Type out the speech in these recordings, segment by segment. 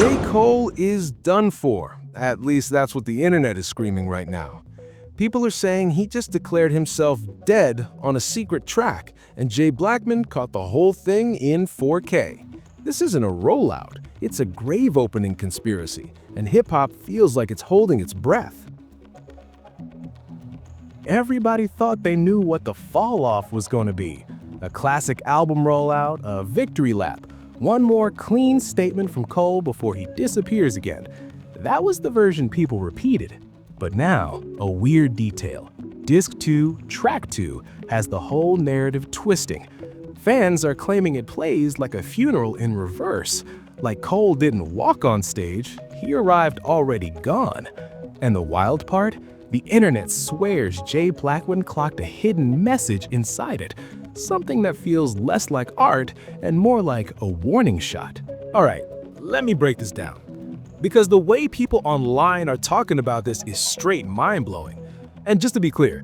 J. Cole is done for. At least that's what the internet is screaming right now. People are saying he just declared himself dead on a secret track, and Jay Blackman caught the whole thing in 4K. This isn't a rollout, it's a grave-opening conspiracy, and hip-hop feels like it's holding its breath. Everybody thought they knew what the fall-off was going to be. A classic album rollout, a victory lap, one more clean statement from Cole before he disappears again. That was the version people repeated. But now, a weird detail. Disc 2, Track 2 has the whole narrative twisting. Fans are claiming it plays like a funeral in reverse. Like Cole didn't walk on stage, he arrived already gone. And the wild part? The internet swears Jay Blackman clocked a hidden message inside it. Something that feels less like art and more like a warning shot. Alright, let me break this down. Because the way people online are talking about this is straight mind-blowing. And just to be clear,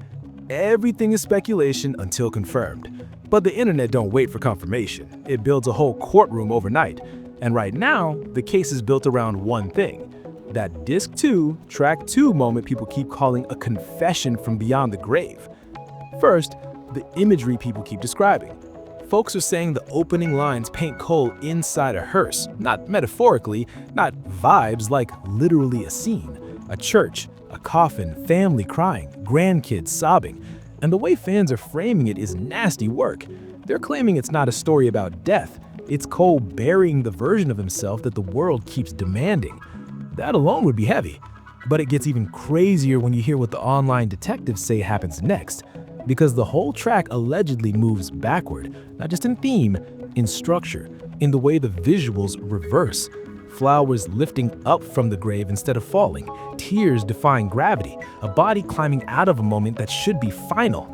everything is speculation until confirmed. But the internet don't wait for confirmation. It builds a whole courtroom overnight. And right now, the case is built around one thing. That Disc 2, Track 2 moment people keep calling a confession from beyond the grave. First, the imagery people keep describing. Folks are saying the opening lines paint Cole inside a hearse, not metaphorically, not vibes, like literally a scene. A church, a coffin, family crying, grandkids sobbing. And the way fans are framing it is nasty work. They're claiming it's not a story about death. It's Cole burying the version of himself that the world keeps demanding. That alone would be heavy. But it gets even crazier when you hear what the online detectives say happens next. Because the whole track allegedly moves backward, not just in theme, in structure, in the way the visuals reverse. Flowers lifting up from the grave instead of falling, tears defying gravity, a body climbing out of a moment that should be final.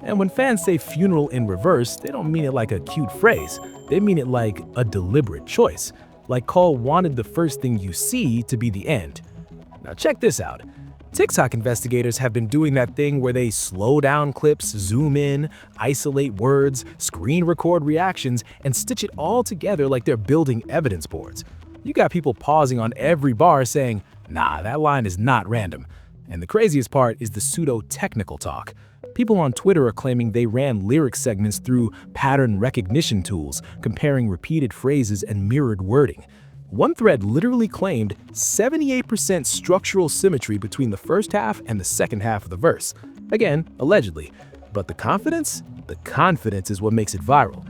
And when fans say funeral in reverse, they don't mean it like a cute phrase. They mean it like a deliberate choice. Like Cole wanted the first thing you see to be the end. Now check this out. TikTok investigators have been doing that thing where they slow down clips, zoom in, isolate words, screen record reactions, and stitch it all together like they're building evidence boards. You got people pausing on every bar saying, nah, that line is not random. And the craziest part is the pseudo-technical talk. People on Twitter are claiming they ran lyric segments through pattern recognition tools, comparing repeated phrases and mirrored wording. One thread literally claimed 78% structural symmetry between the first half and the second half of the verse. Again, allegedly. But the confidence? The confidence is what makes it viral.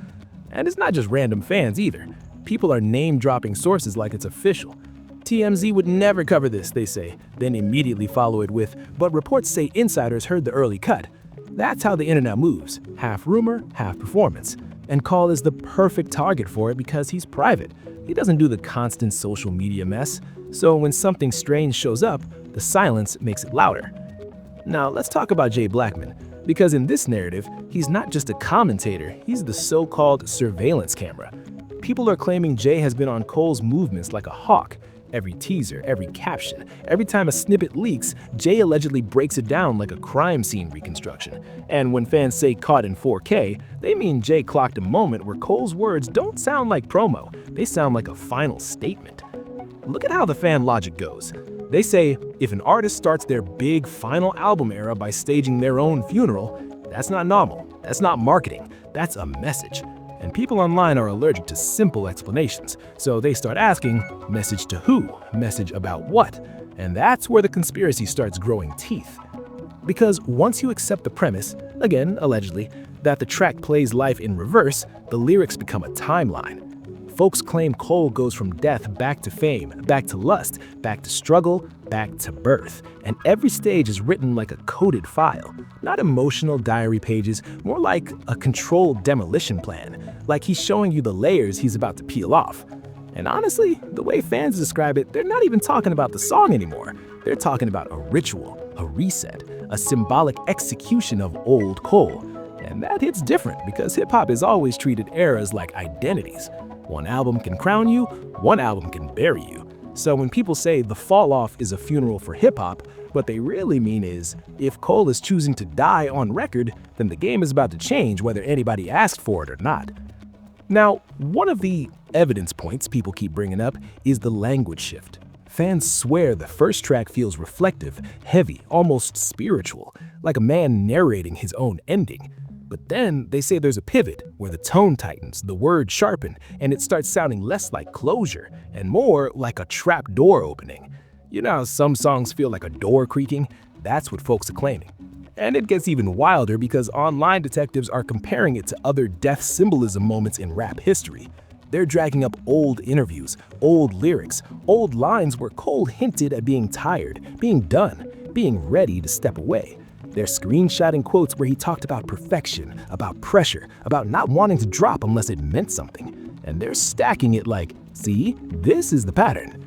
And it's not just random fans either. People are name-dropping sources like it's official. TMZ would never cover this, they say, then immediately follow it with, but reports say insiders heard the early cut. That's how the internet moves, half rumor, half performance. And Cole is the perfect target for it because he's private. He doesn't do the constant social media mess, so when something strange shows up, the silence makes it louder. Now let's talk about Jay Blackman, because in this narrative, he's not just a commentator, he's the so-called surveillance camera. People are claiming Jay has been on Cole's movements like a hawk. Every teaser, every caption, every time a snippet leaks, Jay allegedly breaks it down like a crime scene reconstruction. And when fans say caught in 4K, they mean Jay clocked a moment where Cole's words don't sound like promo, they sound like a final statement. Look at how the fan logic goes. They say if an artist starts their big final album era by staging their own funeral, that's not novel, that's not marketing, that's a message. And people online are allergic to simple explanations, so they start asking, message to who? Message about what? And that's where the conspiracy starts growing teeth. Because once you accept the premise, again, allegedly, that the track plays life in reverse, the lyrics become a timeline. Folks claim Cole goes from death back to fame, back to lust, back to struggle, back to birth. And every stage is written like a coded file. Not emotional diary pages, more like a controlled demolition plan. Like he's showing you the layers he's about to peel off. And honestly, the way fans describe it, they're not even talking about the song anymore. They're talking about a ritual, a reset, a symbolic execution of old Cole. And that hits different because hip-hop has always treated eras like identities. One album can crown you, one album can bury you. So when people say the fall-off is a funeral for hip-hop, what they really mean is, if Cole is choosing to die on record, then the game is about to change whether anybody asked for it or not. Now, one of the evidence points people keep bringing up is the language shift. Fans swear the first track feels reflective, heavy, almost spiritual, like a man narrating his own ending. But then they say there's a pivot where the tone tightens, the words sharpen, and it starts sounding less like closure and more like a trap door opening. You know how some songs feel like a door creaking? That's what folks are claiming. And it gets even wilder because online detectives are comparing it to other death symbolism moments in rap history. They're dragging up old interviews, old lyrics, old lines where Cole hinted at being tired, being done, being ready to step away. They're screenshotting quotes where he talked about perfection, about pressure, about not wanting to drop unless it meant something. And they're stacking it like, see, this is the pattern.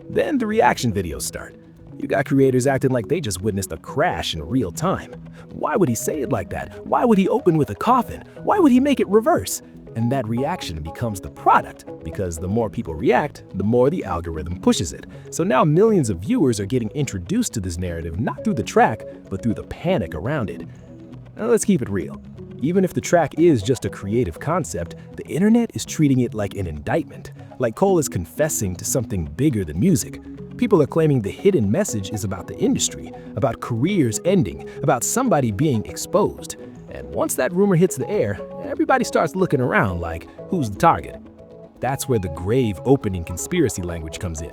Then the reaction videos start. You got creators acting like they just witnessed a crash in real time. Why would he say it like that? Why would he open with a coffin? Why would he make it reverse? And that reaction becomes the product, because the more people react, the more the algorithm pushes it. So now millions of viewers are getting introduced to this narrative not through the track, but through the panic around it. Now let's keep it real. Even if the track is just a creative concept, the internet is treating it like an indictment, like Cole is confessing to something bigger than music. People are claiming the hidden message is about the industry, about careers ending, about somebody being exposed. And once that rumor hits the air, everybody starts looking around like, who's the target? That's where the grave opening conspiracy language comes in.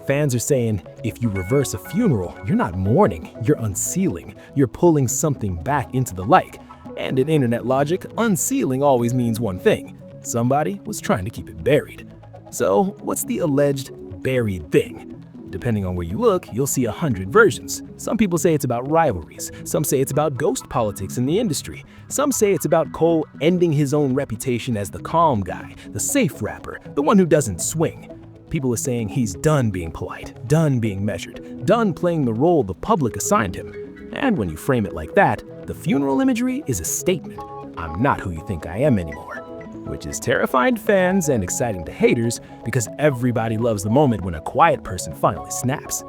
Fans are saying, if you reverse a funeral, you're not mourning, you're unsealing, you're pulling something back into the light. And in internet logic, unsealing always means one thing. Somebody was trying to keep it buried. So what's the alleged buried thing? Depending on where you look, you'll see 100 versions. Some people say it's about rivalries. Some say it's about ghost politics in the industry. Some say it's about Cole ending his own reputation as the calm guy, the safe rapper, the one who doesn't swing. People are saying he's done being polite, done being measured, done playing the role the public assigned him. And when you frame it like that, the funeral imagery is a statement. I'm not who you think I am anymore. Which is terrifying to fans and exciting to haters because everybody loves the moment when a quiet person finally snaps.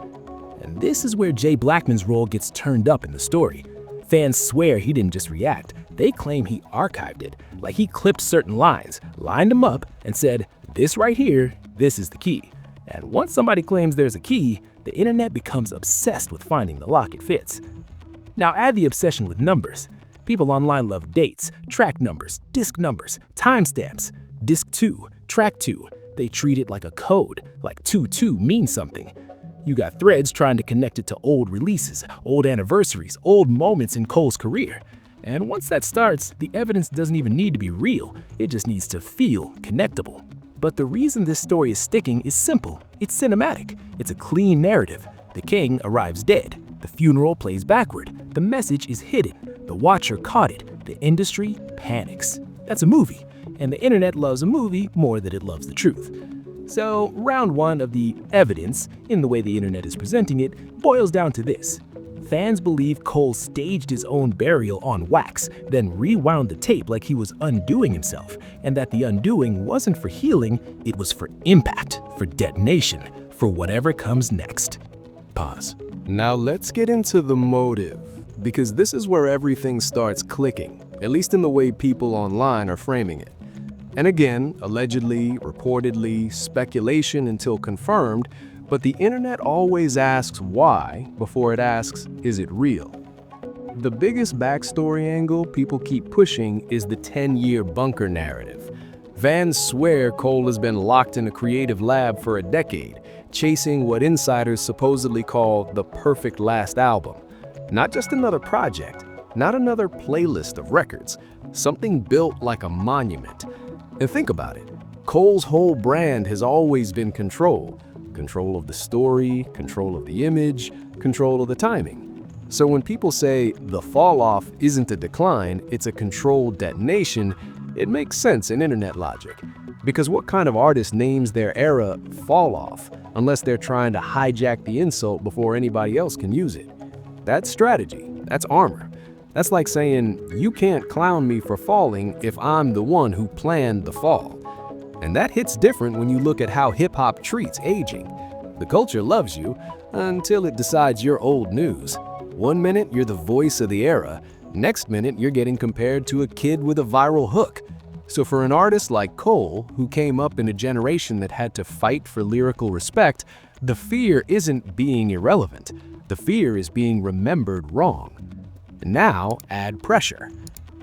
And this is where Jay Blackman's role gets turned up in the story. Fans swear he didn't just react, they claim he archived it, like he clipped certain lines, lined them up, and said, this right here, this is the key. And once somebody claims there's a key, the internet becomes obsessed with finding the lock it fits. Now add the obsession with numbers. People online love dates, track numbers, disc numbers, timestamps. Disc 2, track 2. They treat it like a code, like 2-2 means something. You got threads trying to connect it to old releases, old anniversaries, old moments in Cole's career. And once that starts, the evidence doesn't even need to be real, it just needs to feel connectable. But the reason this story is sticking is simple. It's cinematic. It's a clean narrative. The king arrives dead. The funeral plays backward. The message is hidden. The watcher caught it. The industry panics. That's a movie. And the internet loves a movie more than it loves the truth. So round one of the evidence, in the way the internet is presenting it, boils down to this. Fans believe Cole staged his own burial on wax, then rewound the tape like he was undoing himself, and that the undoing wasn't for healing, it was for impact, for detonation, for whatever comes next. Pause. Now let's get into the motive, because this is where everything starts clicking, at least in the way people online are framing it. And again, allegedly, reportedly, speculation until confirmed, but the internet always asks why before it asks, is it real? The biggest backstory angle people keep pushing is the 10-year bunker narrative. Fans swear Cole has been locked in a creative lab for a decade, chasing what insiders supposedly call the perfect last album. Not just another project, not another playlist of records, something built like a monument. And think about it, Cole's whole brand has always been control. Control of the story, control of the image, control of the timing. So when people say the fall off isn't a decline, it's a controlled detonation, it makes sense in internet logic. Because what kind of artist names their era fall off unless they're trying to hijack the insult before anybody else can use it? That's strategy, that's armor. That's like saying, you can't clown me for falling if I'm the one who planned the fall. And that hits different when you look at how hip-hop treats aging. The culture loves you until it decides you're old news. One minute you're the voice of the era, next minute you're getting compared to a kid with a viral hook. So for an artist like Cole, who came up in a generation that had to fight for lyrical respect, the fear isn't being irrelevant. The fear is being remembered wrong. Now add pressure.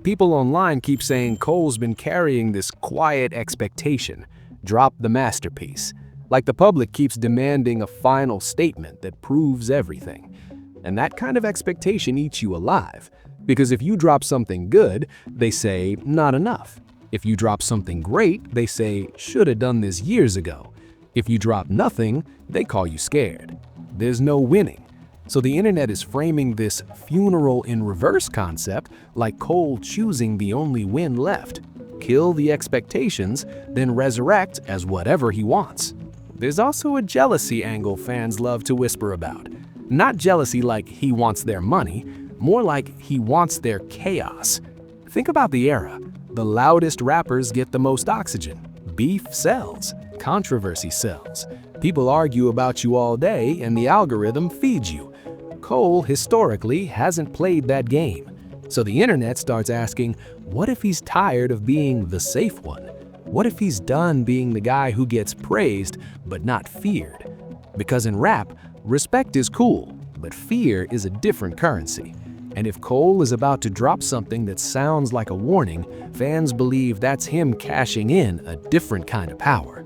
People online keep saying Cole's been carrying this quiet expectation. Drop the masterpiece. Like the public keeps demanding a final statement that proves everything. And that kind of expectation eats you alive. Because if you drop something good, they say, not enough. If you drop something great, they say, should have done this years ago. If you drop nothing, they call you scared. There's no winning. So the internet is framing this funeral in reverse concept like Cole choosing the only win left. Kill the expectations, then resurrect as whatever he wants. There's also a jealousy angle fans love to whisper about. Not jealousy like he wants their money, more like he wants their chaos. Think about the era. The loudest rappers get the most oxygen. Beef sells. Controversy sells. People argue about you all day and the algorithm feeds you. Cole, historically, hasn't played that game. So the internet starts asking, what if he's tired of being the safe one? What if he's done being the guy who gets praised but not feared? Because in rap, respect is cool, but fear is a different currency. And if Cole is about to drop something that sounds like a warning, fans believe that's him cashing in a different kind of power.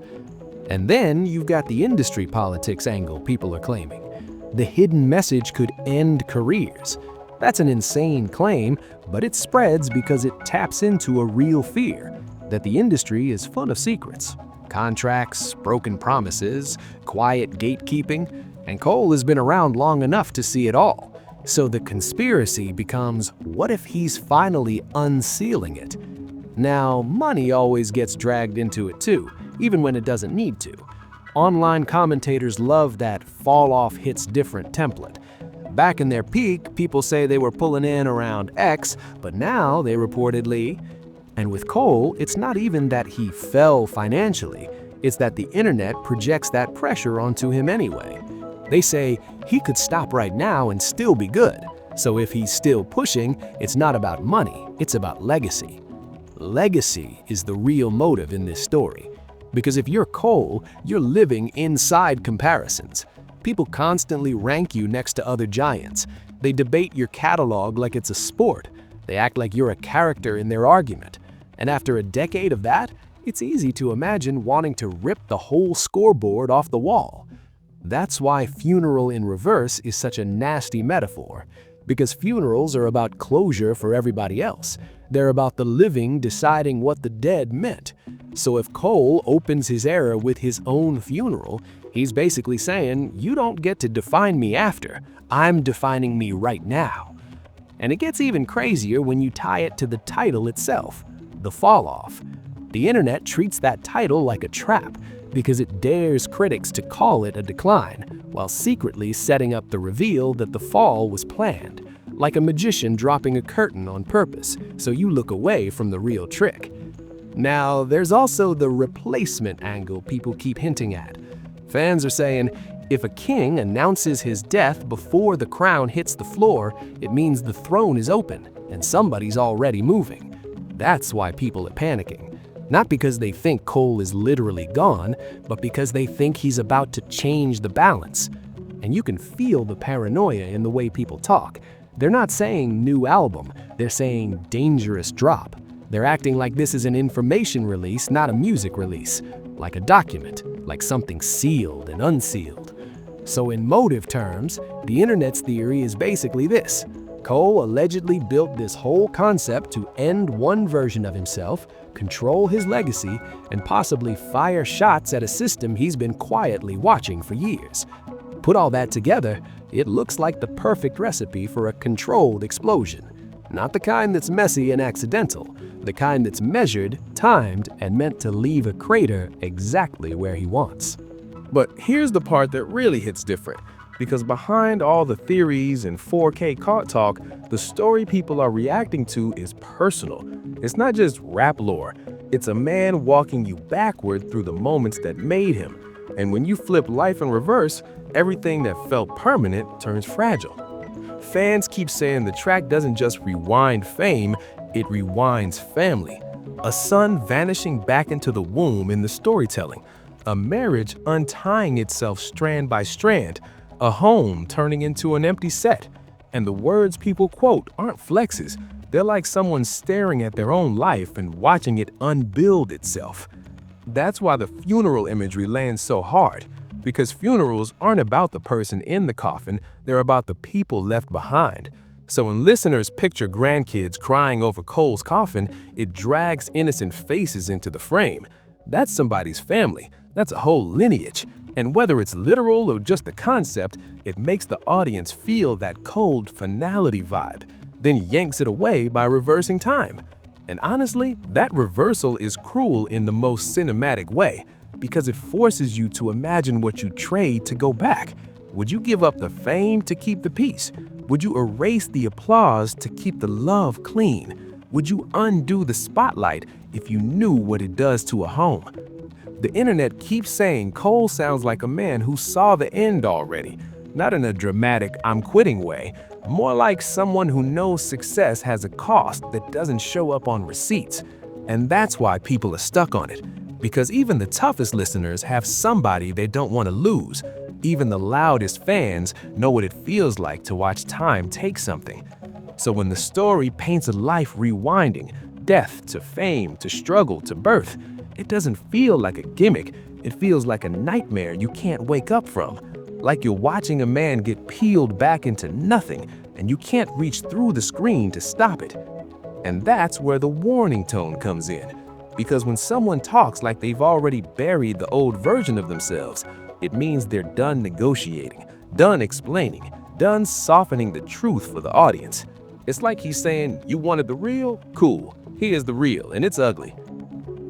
And then you've got the industry politics angle people are claiming. The hidden message could end careers. That's an insane claim, but it spreads because it taps into a real fear that the industry is full of secrets. Contracts, broken promises, quiet gatekeeping, and Cole has been around long enough to see it all. So the conspiracy becomes, what if he's finally unsealing it? Now, money always gets dragged into it too, even when it doesn't need to. Online commentators love that fall-off hits different template. Back in their peak, people say they were pulling in around X, but now they reportedly. And with Cole, it's not even that he fell financially, it's that the internet projects that pressure onto him anyway. They say he could stop right now and still be good. So if he's still pushing, it's not about money, it's about legacy. Legacy is the real motive in this story. Because if you're Cole, you're living inside comparisons. People constantly rank you next to other giants. They debate your catalog like it's a sport. They act like you're a character in their argument. And after a decade of that, it's easy to imagine wanting to rip the whole scoreboard off the wall. That's why funeral in reverse is such a nasty metaphor, because funerals are about closure for everybody else. They're about the living deciding what the dead meant. So if Cole opens his era with his own funeral, he's basically saying, you don't get to define me after, I'm defining me right now. And it gets even crazier when you tie it to the title itself, The Fall Off. The internet treats that title like a trap, because it dares critics to call it a decline, while secretly setting up the reveal that the fall was planned, like a magician dropping a curtain on purpose, so you look away from the real trick. Now, there's also the replacement angle people keep hinting at. Fans are saying, if a king announces his death before the crown hits the floor, it means the throne is open, and somebody's already moving. That's why people are panicking. Not because they think Cole is literally gone, but because they think he's about to change the balance. And you can feel the paranoia in the way people talk. They're not saying new album, they're saying dangerous drop. They're acting like this is an information release, not a music release. Like a document, like something sealed and unsealed. So in motive terms, the internet's theory is basically this. Cole allegedly built this whole concept to end one version of himself, control his legacy, and possibly fire shots at a system he's been quietly watching for years. Put all that together, it looks like the perfect recipe for a controlled explosion. Not the kind that's messy and accidental, the kind that's measured, timed, and meant to leave a crater exactly where he wants. But here's the part that really hits different. Because behind all the theories and 4K cart talk, the story people are reacting to is personal. It's not just rap lore. It's a man walking you backward through the moments that made him. And when you flip life in reverse, everything that felt permanent turns fragile. Fans keep saying the track doesn't just rewind fame, it rewinds family. A son vanishing back into the womb in the storytelling, a marriage untying itself strand by strand, a home turning into an empty set. And the words people quote aren't flexes. They're like someone staring at their own life and watching it unbuild itself. That's why the funeral imagery lands so hard, because funerals aren't about the person in the coffin, they're about the people left behind. So when listeners picture grandkids crying over Cole's coffin, it drags innocent faces into the frame. That's somebody's family. That's a whole lineage. And whether it's literal or just a concept, it makes the audience feel that cold finality vibe, then yanks it away by reversing time. And honestly, that reversal is cruel in the most cinematic way, because it forces you to imagine what you trade to go back. Would you give up the fame to keep the peace? Would you erase the applause to keep the love clean? Would you undo the spotlight if you knew what it does to a home? The internet keeps saying Cole sounds like a man who saw the end already, not in a dramatic "I'm quitting" way, more like someone who knows success has a cost that doesn't show up on receipts. And that's why people are stuck on it, because even the toughest listeners have somebody they don't want to lose. Even the loudest fans know what it feels like to watch time take something. So when the story paints a life rewinding, death to fame to struggle to birth, it doesn't feel like a gimmick. It feels like a nightmare you can't wake up from. Like you're watching a man get peeled back into nothing and you can't reach through the screen to stop it. And that's where the warning tone comes in. Because when someone talks like they've already buried the old version of themselves, it means they're done negotiating, done explaining, done softening the truth for the audience. It's like he's saying, you wanted the real? Cool, here's the real, and it's ugly.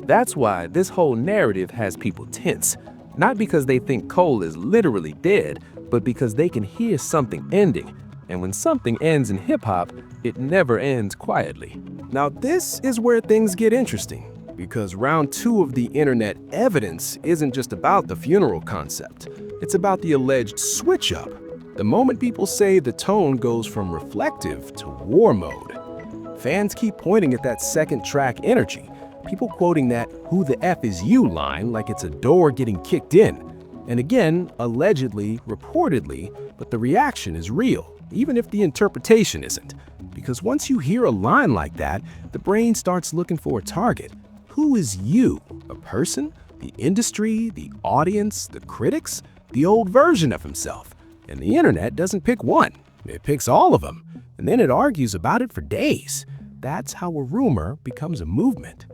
That's why this whole narrative has people tense. Not because they think Cole is literally dead, but because they can hear something ending. And when something ends in hip-hop, it never ends quietly. Now this is where things get interesting, because round 2 of the internet evidence isn't just about the funeral concept. It's about the alleged switch-up. The moment people say the tone goes from reflective to war mode. Fans keep pointing at that second track energy, people quoting that "who the F is you" line like it's a door getting kicked in. And again, allegedly, reportedly, but the reaction is real, even if the interpretation isn't. Because once you hear a line like that, the brain starts looking for a target. Who is you? A person? The industry? The audience? The critics? The old version of himself? And the internet doesn't pick one. It picks all of them. And then it argues about it for days. That's how a rumor becomes a movement.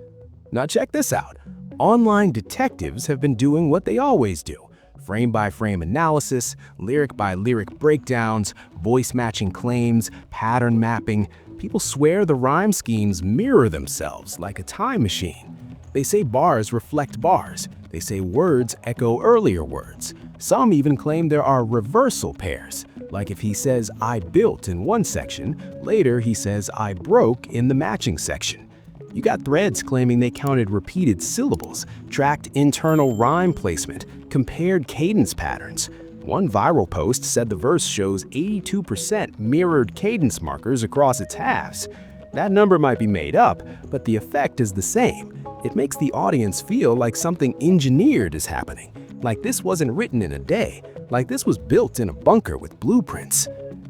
Now check this out. Online detectives have been doing what they always do. Frame-by-frame analysis, lyric-by-lyric breakdowns, voice-matching claims, pattern mapping. People swear the rhyme schemes mirror themselves like a time machine. They say bars reflect bars. They say words echo earlier words. Some even claim there are reversal pairs. Like if he says "I built" in one section, later he says "I broke" in the matching section. You got threads claiming they counted repeated syllables, tracked internal rhyme placement, compared cadence patterns. One viral post said the verse shows 82% mirrored cadence markers across its halves. That number might be made up, but the effect is the same. It makes the audience feel like something engineered is happening, like this wasn't written in a day, like this was built in a bunker with blueprints.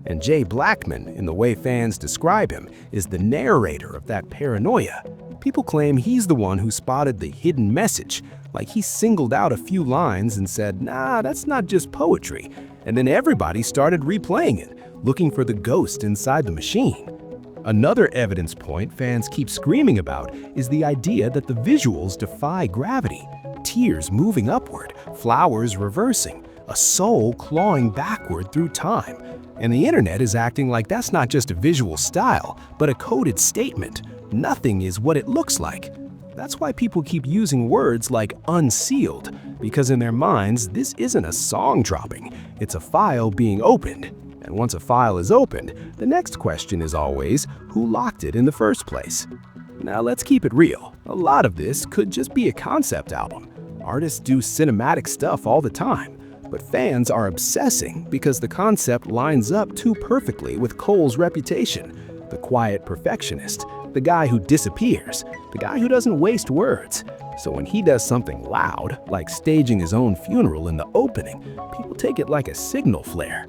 And Blackman, in the way fans describe him, is the narrator of that paranoia. People claim he's the one who spotted the hidden message, like he singled out a few lines and said, "Nah, that's not just poetry." And then everybody started replaying it, looking for the ghost inside the machine. Another evidence point fans keep screaming about is the idea that the visuals defy gravity. Tears moving upward, flowers reversing, a soul clawing backward through time. And the internet is acting like that's not just a visual style, but a coded statement. Nothing is what it looks like. That's why people keep using words like unsealed, because in their minds, this isn't a song dropping, it's a file being opened. And once a file is opened, the next question is always, who locked it in the first place? Now let's keep it real. A lot of this could just be a concept album. Artists do cinematic stuff all the time, but fans are obsessing because the concept lines up too perfectly with Cole's reputation, the quiet perfectionist, the guy who disappears, the guy who doesn't waste words. So when he does something loud, like staging his own funeral in the opening, people take it like a signal flare.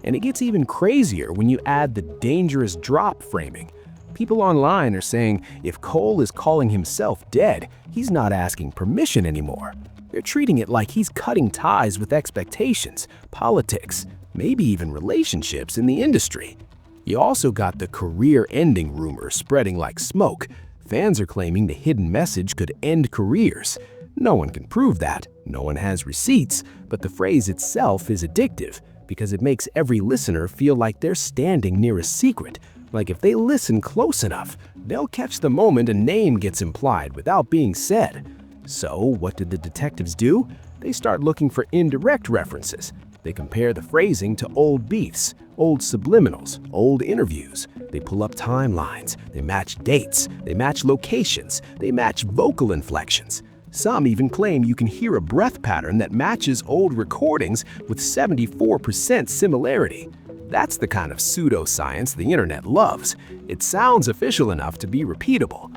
And it gets even crazier when you add the dangerous drop framing. People online are saying if Cole is calling himself dead, he's not asking permission anymore. They're treating it like he's cutting ties with expectations, politics, maybe even relationships in the industry. You also got the career-ending rumor spreading like smoke. Fans are claiming the hidden message could end careers. No one can prove that, no one has receipts, but the phrase itself is addictive because it makes every listener feel like they're standing near a secret. Like if they listen close enough, they'll catch the moment a name gets implied without being said. So what did the detectives do? They start looking for indirect references. They compare the phrasing to old beefs, old subliminals, old interviews. They pull up timelines, they match dates, they match locations, they match vocal inflections. Some even claim you can hear a breath pattern that matches old recordings with 74% similarity. That's the kind of pseudoscience the internet loves. It sounds official enough to be repeatable.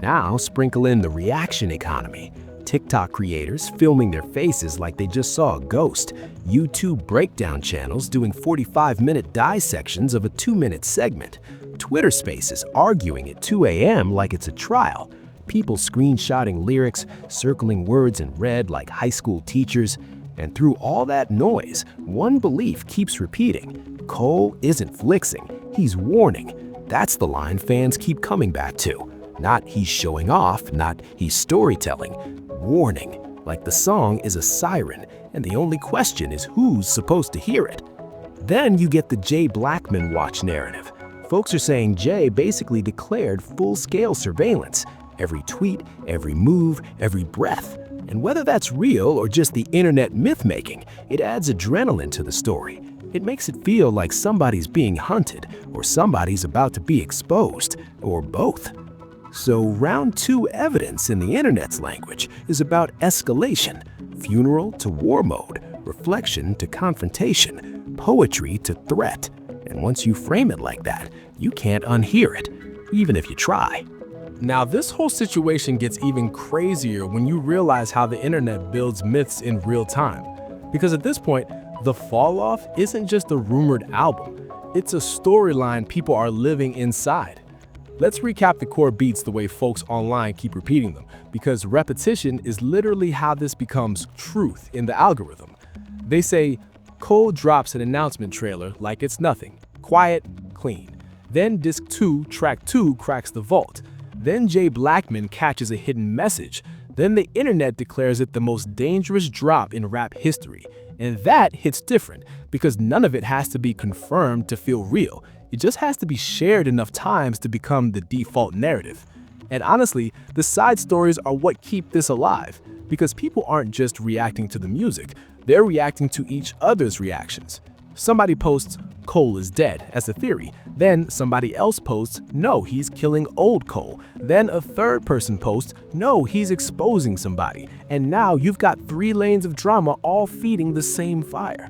Now sprinkle in the reaction economy. TikTok creators filming their faces like they just saw a ghost. YouTube breakdown channels doing 45-minute dissections of a 2-minute segment. Twitter Spaces arguing at 2 a.m. like it's a trial. People screenshotting lyrics, circling words in red like high school teachers. And through all that noise, one belief keeps repeating. Cole isn't flexing, he's warning. That's the line fans keep coming back to. Not he's showing off, not he's storytelling. Warning, like the song is a siren, and the only question is who's supposed to hear it. Then you get the Jay Blackman watch narrative. Folks are saying Jay basically declared full-scale surveillance. Every tweet, every move, every breath. And whether that's real or just the internet myth-making, it adds adrenaline to the story. It makes it feel like somebody's being hunted, or somebody's about to be exposed, or both. So round 2 evidence in the internet's language is about escalation, funeral to war mode, reflection to confrontation, poetry to threat. And once you frame it like that, you can't unhear it, even if you try. Now, this whole situation gets even crazier when you realize how the internet builds myths in real time. Because at this point, the fall off isn't just a rumored album, it's a storyline people are living inside. Let's recap the core beats the way folks online keep repeating them, because repetition is literally how this becomes truth in the algorithm. They say, Cole drops an announcement trailer like it's nothing, quiet, clean. Then disc 2, track 2 cracks the vault. Then Jay Blackman catches a hidden message. Then the internet declares it the most dangerous drop in rap history. And that hits different because none of it has to be confirmed to feel real. It just has to be shared enough times to become the default narrative. And honestly, the side stories are what keep this alive because people aren't just reacting to the music, they're reacting to each other's reactions. Somebody posts, Cole is dead, as a theory. Then somebody else posts, no, he's killing old Cole. Then a third person posts, no, he's exposing somebody. And now you've got 3 lanes of drama all feeding the same fire.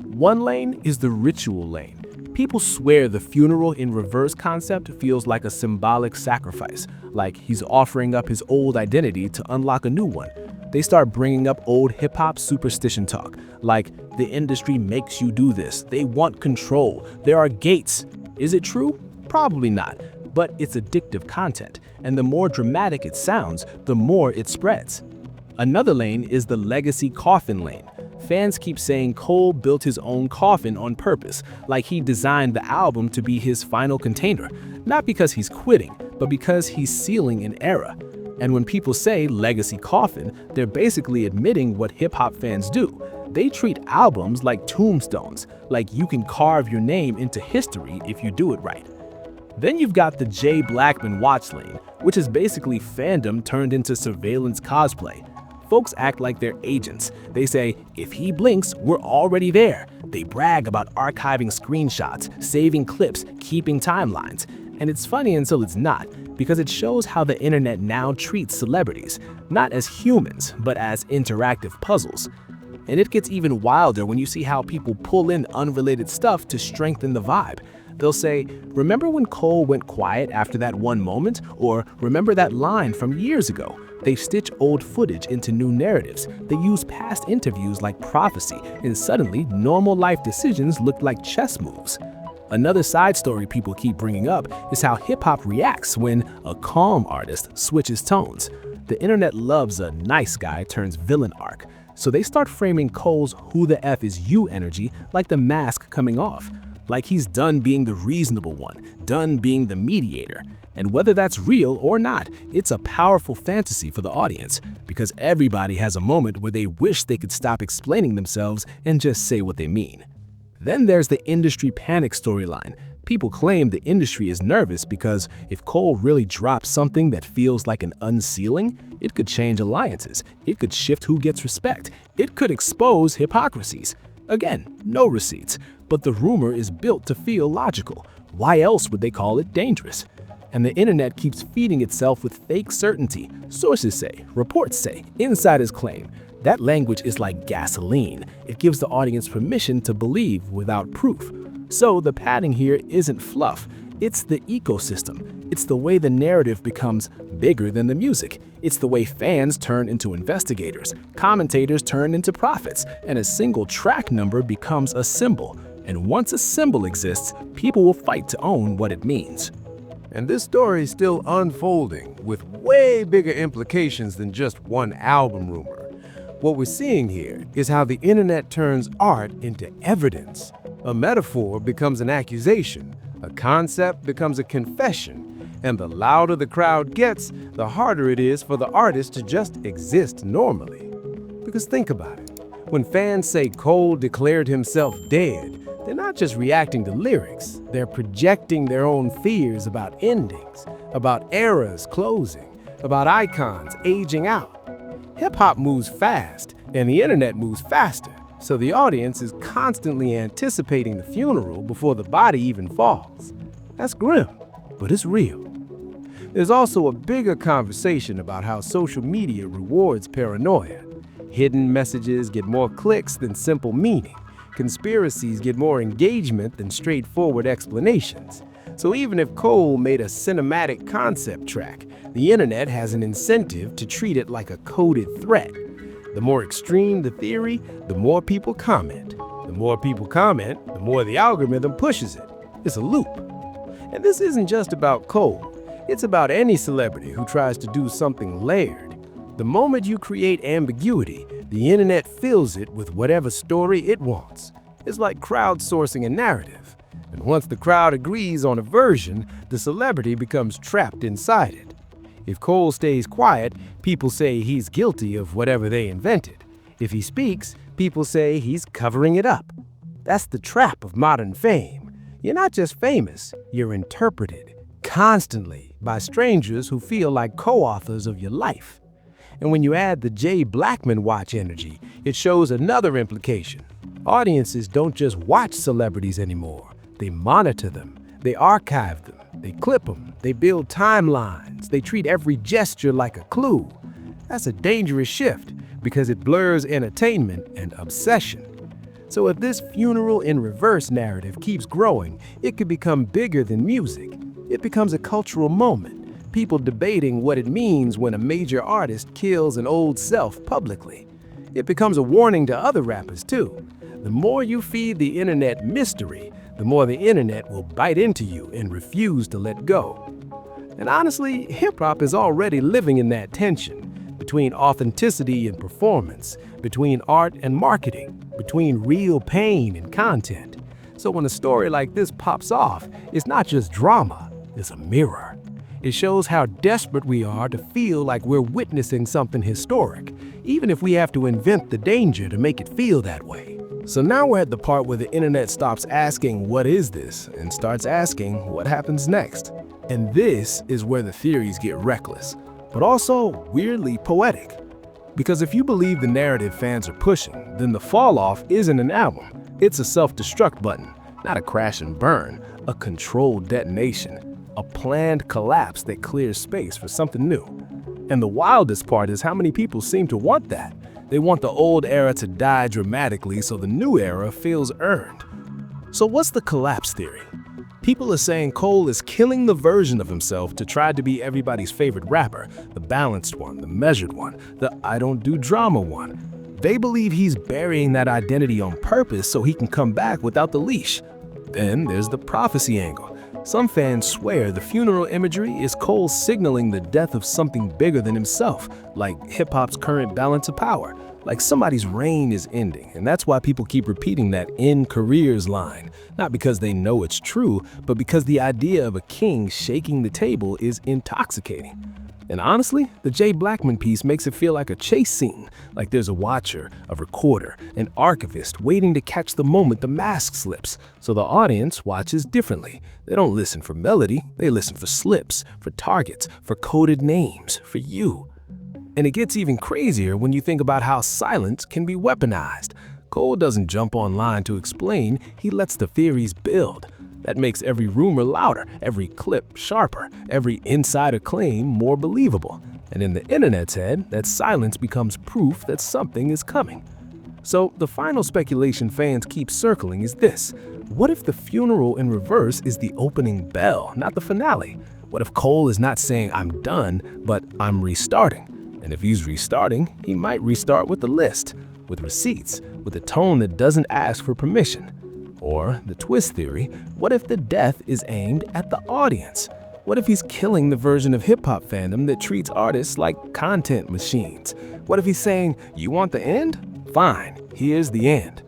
One lane is the ritual lane. People swear the funeral in reverse concept feels like a symbolic sacrifice, like he's offering up his old identity to unlock a new one. They start bringing up old hip-hop superstition talk, like the industry makes you do this, they want control, there are gates. Is it true? Probably not, but it's addictive content, and the more dramatic it sounds, the more it spreads. Another lane is the legacy coffin lane. Fans keep saying Cole built his own coffin on purpose, like he designed the album to be his final container, not because he's quitting, but because he's sealing an era. And when people say legacy coffin, they're basically admitting what hip-hop fans do. They treat albums like tombstones, like you can carve your name into history if you do it right. Then you've got the Jay Blackman watch lane, which is basically fandom turned into surveillance cosplay. Folks act like they're agents. They say, if he blinks, we're already there. They brag about archiving screenshots, saving clips, keeping timelines. And it's funny until it's not, because it shows how the internet now treats celebrities, not as humans, but as interactive puzzles. And it gets even wilder when you see how people pull in unrelated stuff to strengthen the vibe. They'll say, "Remember when Cole went quiet after that one moment?" Or "Remember that line from years ago?" They stitch old footage into new narratives. They use past interviews like prophecy, and suddenly normal life decisions look like chess moves. Another side story people keep bringing up is how hip-hop reacts when a calm artist switches tones. The internet loves a nice guy turns villain arc, so they start framing Cole's "who the F is you" energy like the mask coming off, like he's done being the reasonable one, done being the mediator. And whether that's real or not, it's a powerful fantasy for the audience, because everybody has a moment where they wish they could stop explaining themselves and just say what they mean. Then there's the industry panic storyline. People claim the industry is nervous because if Cole really drops something that feels like an unsealing, it could change alliances, it could shift who gets respect, it could expose hypocrisies. Again, no receipts, but the rumor is built to feel logical. Why else would they call it dangerous? And the internet keeps feeding itself with fake certainty. Sources say, reports say, insiders claim. That language is like gasoline. It gives the audience permission to believe without proof. So the padding here isn't fluff. It's the ecosystem. It's the way the narrative becomes bigger than the music. It's the way fans turn into investigators, commentators turn into prophets, and a single track number becomes a symbol. And once a symbol exists, people will fight to own what it means. And this story is still unfolding with way bigger implications than just one album rumor. What we're seeing here is how the internet turns art into evidence. A metaphor becomes an accusation, a concept becomes a confession, and the louder the crowd gets, the harder it is for the artist to just exist normally. Because think about it, when fans say Cole declared himself dead, they're not just reacting to lyrics, they're projecting their own fears about endings, about eras closing, about icons aging out. Hip-hop moves fast, and the internet moves faster, so the audience is constantly anticipating the funeral before the body even falls. That's grim, but it's real. There's also a bigger conversation about how social media rewards paranoia. Hidden messages get more clicks than simple meaning. Conspiracies get more engagement than straightforward explanations. So even if Cole made a cinematic concept track, the internet has an incentive to treat it like a coded threat. The more extreme the theory, the more people comment. The more people comment, the more the algorithm pushes it. It's a loop. And this isn't just about Cole. It's about any celebrity who tries to do something layered. The moment you create ambiguity, the internet fills it with whatever story it wants. It's like crowdsourcing a narrative. And once the crowd agrees on a version, the celebrity becomes trapped inside it. If Cole stays quiet, people say he's guilty of whatever they invented. If he speaks, people say he's covering it up. That's the trap of modern fame. You're not just famous, you're interpreted, constantly, by strangers who feel like co-authors of your life. And when you add the Blackman watch energy, it shows another implication. Audiences don't just watch celebrities anymore. They monitor them, they archive them, they clip them, they build timelines, they treat every gesture like a clue. That's a dangerous shift because it blurs entertainment and obsession. So if this funeral in reverse narrative keeps growing, it could become bigger than music. It becomes a cultural moment. People debating what it means when a major artist kills an old self publicly. It becomes a warning to other rappers too. The more you feed the internet mystery, the more the internet will bite into you and refuse to let go. And honestly, hip-hop is already living in that tension between authenticity and performance, between art and marketing, between real pain and content. So when a story like this pops off, it's not just drama, it's a mirror. It shows how desperate we are to feel like we're witnessing something historic, even if we have to invent the danger to make it feel that way. So now we're at the part where the internet stops asking, "What is this?" and starts asking, "What happens next?" And this is where the theories get reckless, but also weirdly poetic. Because if you believe the narrative fans are pushing, then the fall-off isn't an album. It's a self-destruct button, not a crash and burn, a controlled detonation. A planned collapse that clears space for something new. And the wildest part is how many people seem to want that. They want the old era to die dramatically so the new era feels earned. So what's the collapse theory? People are saying Cole is killing the version of himself to try to be everybody's favorite rapper, the balanced one, the measured one, the I don't do drama one. They believe he's burying that identity on purpose so he can come back without the leash. Then there's the prophecy angle. Some fans swear the funeral imagery is Cole signaling the death of something bigger than himself, like hip-hop's current balance of power, like somebody's reign is ending, and that's why people keep repeating that "end careers" line, not because they know it's true, but because the idea of a king shaking the table is intoxicating. And honestly, the J. Blackman piece makes it feel like a chase scene, like there's a watcher, a recorder, an archivist waiting to catch the moment the mask slips, so the audience watches differently. They don't listen for melody, they listen for slips, for targets, for coded names, for you. And it gets even crazier when you think about how silence can be weaponized. Cole doesn't jump online to explain, he lets the theories build. That makes every rumor louder, every clip sharper, every insider claim more believable. And in the internet's head, that silence becomes proof that something is coming. So the final speculation fans keep circling is this: what if the funeral in reverse is the opening bell, not the finale? What if Cole is not saying "I'm done," but "I'm restarting"? And if he's restarting, he might restart with a list, with receipts, with a tone that doesn't ask for permission. Or the twist theory, what if the death is aimed at the audience? What if he's killing the version of hip-hop fandom that treats artists like content machines? What if he's saying, "You want the end? Fine, here's the end."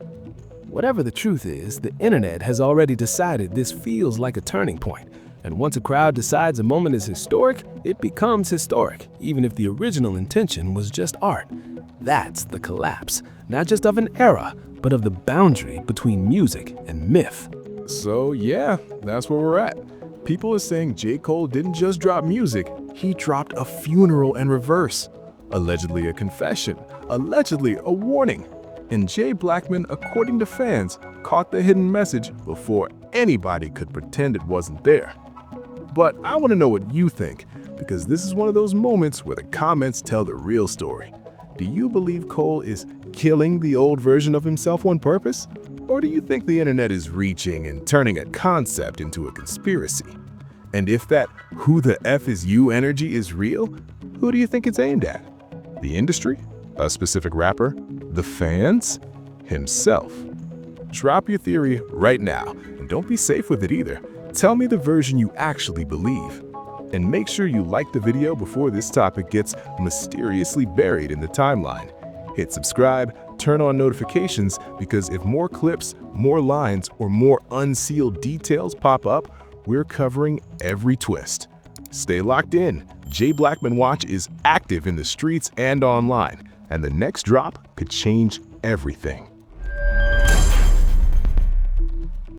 Whatever the truth is, the internet has already decided this feels like a turning point. And once a crowd decides a moment is historic, it becomes historic, even if the original intention was just art. That's the collapse, not just of an era, but of the boundary between music and myth. So yeah, that's where we're at. People are saying J. Cole didn't just drop music, he dropped a funeral in reverse. Allegedly a confession, allegedly a warning. And J. Blackman, according to fans, caught the hidden message before anybody could pretend it wasn't there. But I want to know what you think, because this is one of those moments where the comments tell the real story. Do you believe Cole is killing the old version of himself on purpose? Or do you think the internet is reaching and turning a concept into a conspiracy? And if that "who the F is you" energy is real, who do you think it's aimed at? The industry? A specific rapper? The fans? Himself? Drop your theory right now, and don't be safe with it either. Tell me the version you actually believe. And make sure you like the video before this topic gets mysteriously buried in the timeline. Hit subscribe, turn on notifications, because if more clips, more lines, or more unsealed details pop up, we're covering every twist. Stay locked in. J. Blackman Watch is active in the streets and online, and the next drop could change everything.